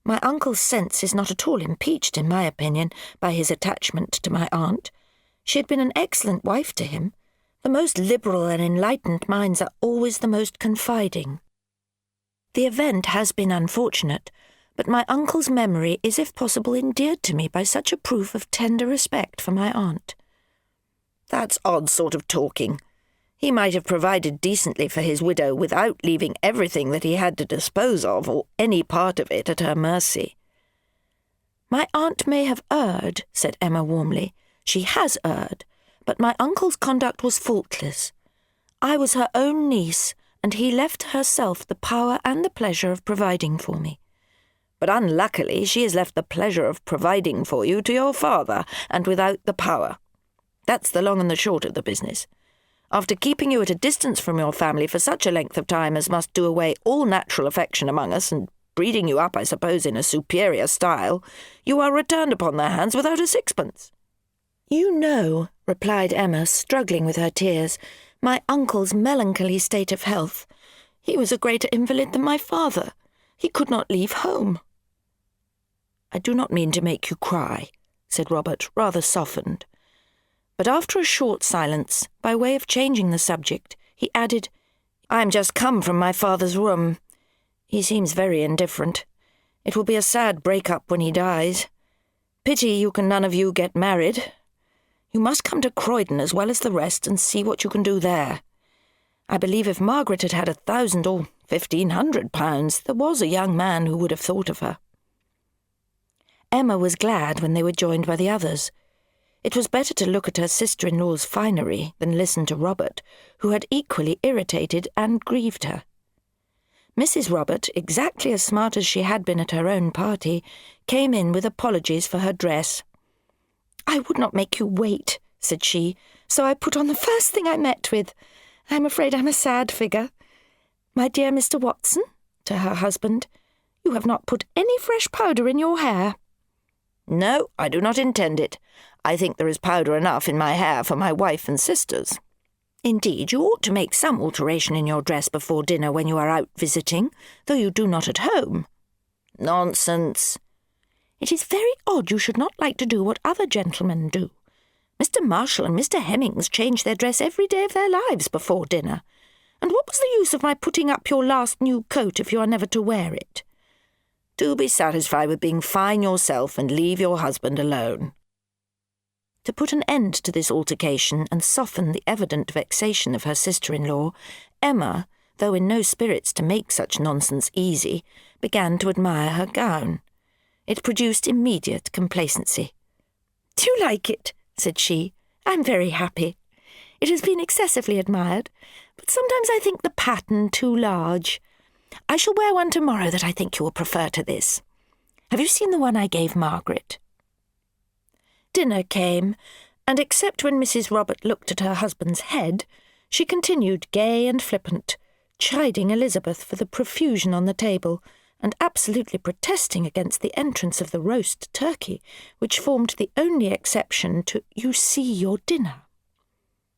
My uncle's sense is not at all impeached, in my opinion, by his attachment to my aunt. She had been an excellent wife to him. The most liberal and enlightened minds are always the most confiding. The event has been unfortunate, but my uncle's memory is, if possible, endeared to me by such a proof of tender respect for my aunt. That's odd sort of talking. He might have provided decently for his widow without leaving everything that he had to dispose of, or any part of it, at her mercy. My aunt may have erred, said Emma warmly. She has erred, but my uncle's conduct was faultless. I was her own niece, and he left to herself the power and the pleasure of providing for me. But unluckily she has left the pleasure of providing for you to your father, and without the power. That's the long and the short of the business. After keeping you at a distance from your family for such a length of time as must do away all natural affection among us, and breeding you up, I suppose, in a superior style, you are returned upon their hands without a sixpence. You know, replied Emma, struggling with her tears, my uncle's melancholy state of health. He was a greater invalid than my father. He could not leave home. I do not mean to make you cry, said Robert, rather softened. But after a short silence, by way of changing the subject, he added, I am just come from my father's room. He seems very indifferent. It will be a sad break-up when he dies. Pity you can none of you get married. You must come to Croydon as well as the rest and see what you can do there. I believe if Margaret had had 1,000 or 1,500 pounds, there was a young man who would have thought of her. Emma was glad when they were joined by the others. It was better to look at her sister-in-law's finery than listen to Robert, who had equally irritated and grieved her. Mrs. Robert, exactly as smart as she had been at her own party, came in with apologies for her dress. I would not make you wait, said she, so I put on the first thing I met with. I'm afraid I'm a sad figure. My dear Mr. Watson, to her husband, you have not put any fresh powder in your hair. No, I do not intend it. I think there is powder enough in my hair for my wife and sisters. Indeed, you ought to make some alteration in your dress before dinner when you are out visiting, though you do not at home. Nonsense. It is very odd you should not like to do what other gentlemen do. Mr. Marshall and Mr. Hemmings change their dress every day of their lives before dinner. And what was the use of my putting up your last new coat if you are never to wear it? Do be satisfied with being fine yourself and leave your husband alone. To put an end to this altercation and soften the evident vexation of her sister-in-law, Emma, though in no spirits to make such nonsense easy, began to admire her gown. It produced immediate complacency. Do you like it? Said she. I'm very happy. It has been excessively admired, but sometimes I think the pattern too large. I shall wear one tomorrow that I think you will prefer to this. Have you seen the one I gave Margaret? Dinner came, and except when Mrs. Robert looked at her husband's head, she continued gay and flippant, chiding Elizabeth for the profusion on the table, and absolutely protesting against the entrance of the roast turkey, which formed the only exception to "you see your dinner."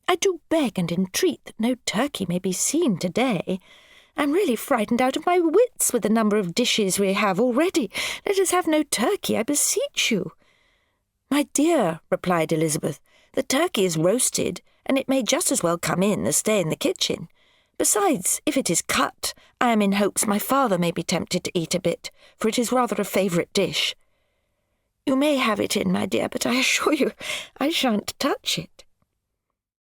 I do beg and entreat that no turkey may be seen to-day. I'm really frightened out of my wits with the number of dishes we have already. Let us have no turkey, I beseech you. My dear, replied Elizabeth, the turkey is roasted, and it may just as well come in as stay in the kitchen. Besides, if it is cut, I am in hopes my father may be tempted to eat a bit, for it is rather a favourite dish. You may have it in, my dear, but I assure you I shan't touch it.